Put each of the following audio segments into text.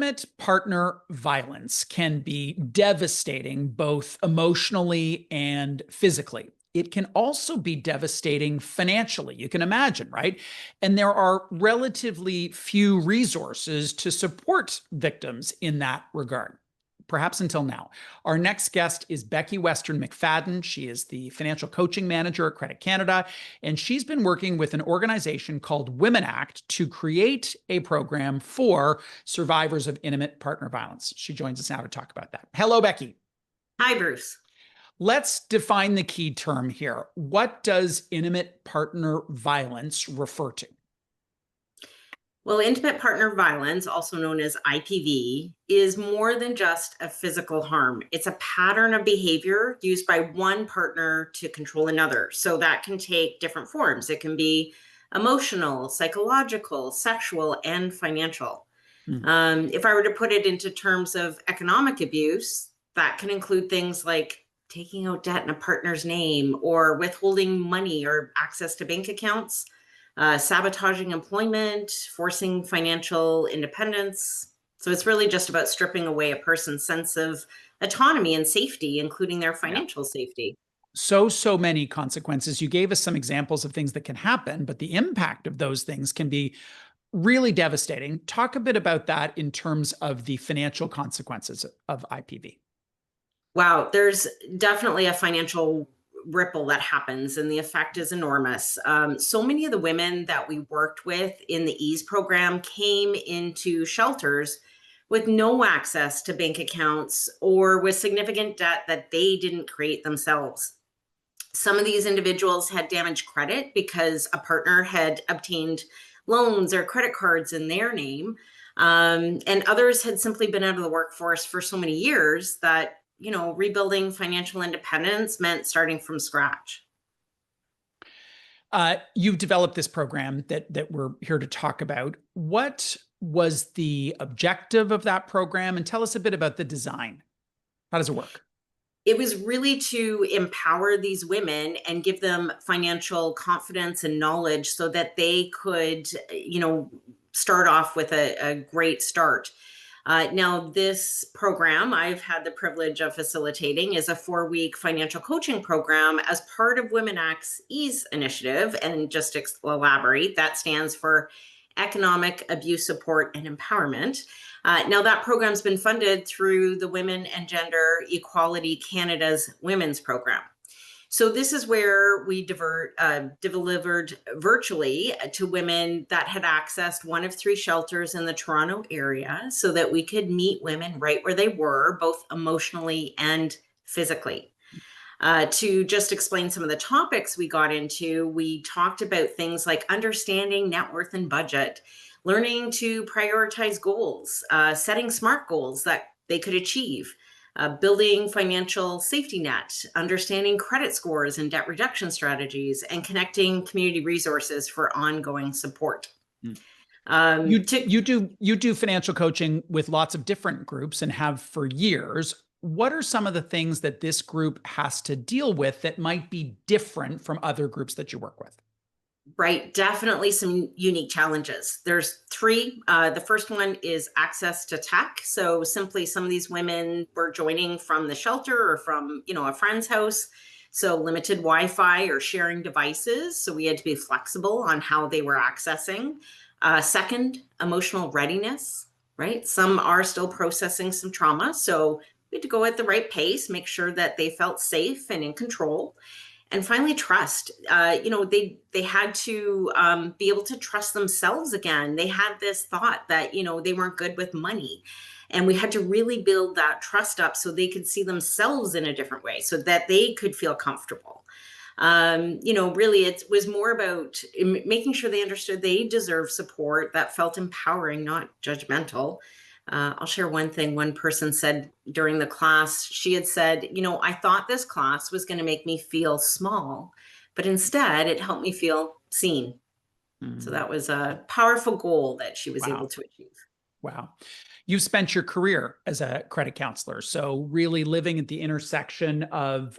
Intimate partner violence can be devastating both emotionally and physically. It can also be devastating financially. You can imagine, right? And there are relatively few resources to support victims in that regard, perhaps until now. Our next guest is Becky Western-Macfadyen. She is the financial coaching manager at Credit Canada, and she's been working with an organization called WomenACT to create a program for survivors of intimate partner violence. She joins us now to talk about that. Hello, Becky. Hi, Bruce. Let's define the key term here. What does intimate partner violence refer to? Well, intimate partner violence, also known as IPV, is more than just a physical harm. It's a pattern of behavior used by one partner to control another. So that can take different forms. It can be emotional, psychological, sexual, and financial. If I were to put it into terms of economic abuse, that can include things like taking out debt in a partner's name or withholding money or access to bank accounts, sabotaging employment, forcing financial independence. So it's really just about stripping away a person's sense of autonomy and safety, including their financial safety. So many consequences. You gave us some examples of things that can happen, but the impact of those things can be really devastating. Talk a bit about that in terms of the financial consequences of IPV. Wow, there's definitely a financial ripple that happens, and the effect is enormous. So many of the women that we worked with in the EASE program came into shelters with no access to bank accounts or with significant debt that they didn't create themselves. Some of these individuals had damaged credit because a partner had obtained loans or credit cards in their name. And others had simply been out of the workforce for so many years that, rebuilding financial independence meant starting from scratch. You've developed this program that we're here to talk about. What was the objective of that program? And tell us a bit about the design. How does it work? It was really to empower these women and give them financial confidence and knowledge so that they could, start off with a great start. Now, this program I've had the privilege of facilitating is a 4-week financial coaching program as part of WomenACT's EASE initiative. And just to elaborate, that stands for Economic Abuse Support and Empowerment. Now, that program's been funded through the Women and Gender Equality Canada's Women's Program. So this is where we delivered virtually to women that had accessed one of 3 shelters in the Toronto area so that we could meet women right where they were, both emotionally and physically. To just explain some of the topics we got into, we talked about things like understanding net worth and budget, learning to prioritize goals, setting SMART goals that they could achieve, building financial safety net, understanding credit scores and debt reduction strategies, and connecting community resources for ongoing support. You do financial coaching with lots of different groups and have for years. What are some of the things that this group has to deal with that might be different from other groups that you work with? Right, definitely some unique challenges. There's 3. The first one is access to tech. So simply some of these women were joining from the shelter or from, a friend's house. So limited Wi-Fi or sharing devices. So we had to be flexible on how they were accessing. Second, emotional readiness, right? Some are still processing some trauma. So we had to go at the right pace, make sure that they felt safe and in control. And finally, trust. They had to be able to trust themselves again. They had this thought that, they weren't good with money. And we had to really build that trust up so they could see themselves in a different way so that they could feel comfortable. Really, it was more about making sure they understood they deserve support that felt empowering, not judgmental. I'll share one thing. One person said during the class, she had said, I thought this class was going to make me feel small, but instead it helped me feel seen. So that was a powerful goal that she was able to achieve. Wow. You've spent your career as a credit counselor. So really living at the intersection of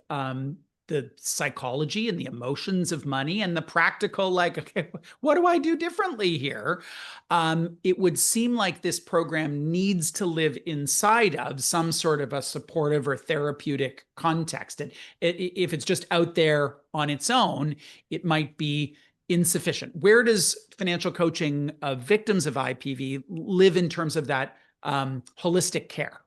the psychology and the emotions of money and the practical, like, okay, what do I do differently here? It would seem like this program needs to live inside of some sort of a supportive or therapeutic context. And if it's just out there on its own, it might be insufficient. Where does financial coaching of victims of IPV live in terms of that holistic care?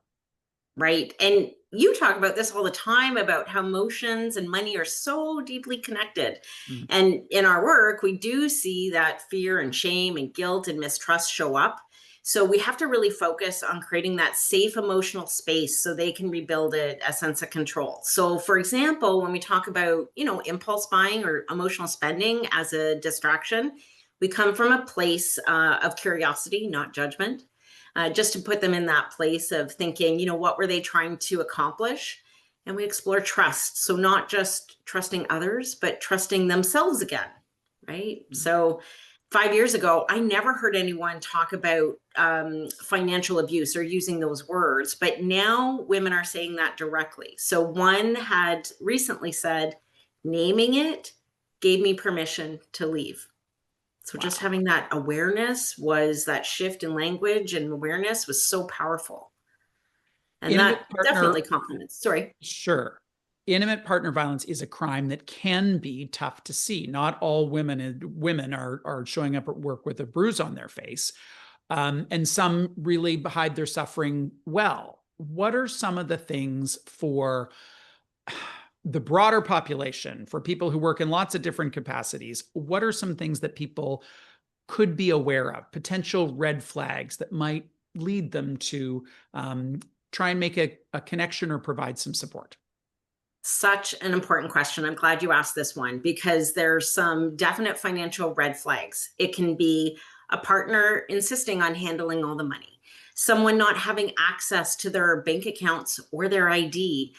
Right. And you talk about this all the time about how emotions and money are so deeply connected. Mm. And in our work, we do see that fear and shame and guilt and mistrust show up. So we have to really focus on creating that safe emotional space so they can rebuild a sense of control. So for example, when we talk about, impulse buying or emotional spending as a distraction, we come from a place of curiosity, not judgment, just to put them in that place of thinking, what were they trying to accomplish? And we explore trust. So, not just trusting others, but trusting themselves again, right? Mm-hmm. So, 5 years ago, I never heard anyone talk about financial abuse or using those words, but now women are saying that directly. So, one had recently said, naming it gave me permission to leave. So just having that awareness that shift in language and awareness was so powerful. And that definitely complements. Sorry. Sure. Intimate partner violence is a crime that can be tough to see. Not all women are showing up at work with a bruise on their face. And some really hide their suffering well. What are some of the things for the broader population, for people who work in lots of different capacities? What are some things that people could be aware of, potential red flags that might lead them to try and make a connection or provide some support? Such an important question. I'm glad you asked this one because there's some definite financial red flags. It can be a partner insisting on handling all the money, someone not having access to their bank accounts or their ID,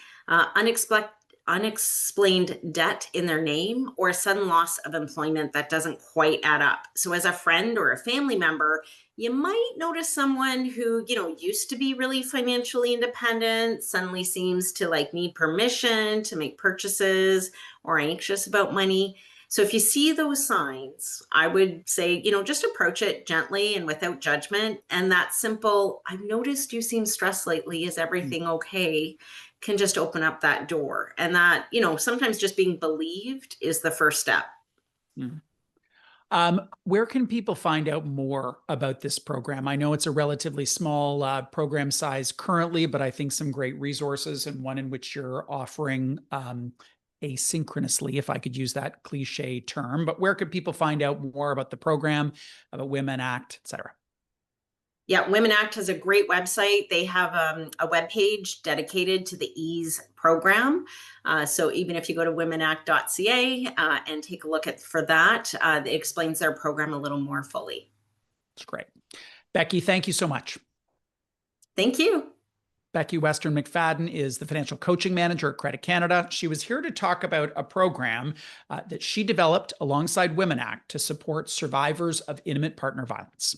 unexplained debt in their name, or a sudden loss of employment that doesn't quite add up. So as a friend or a family member, you might notice someone who, used to be really financially independent, suddenly seems to need permission to make purchases or anxious about money. So if you see those signs, I would say, just approach it gently and without judgment. And that simple, I've noticed you seem stressed lately. Is everything okay? Can just open up that door. And that, sometimes just being believed is the first step. Mm. Where can people find out more about this program? I know it's a relatively small program size currently, but I think some great resources and one in which you're offering asynchronously, if I could use that cliche term. But where could people find out more about the program, about WomenACT, et cetera? Yeah, WomenACT has a great website. They have a webpage dedicated to the EASE program. So even if you go to womenact.ca and take a look for that, it explains their program a little more fully. That's great. Becky, thank you so much. Thank you. Becky Western-Macfadyen is the financial coaching manager at Credit Canada. She was here to talk about a program that she developed alongside WomenACT to support survivors of intimate partner violence.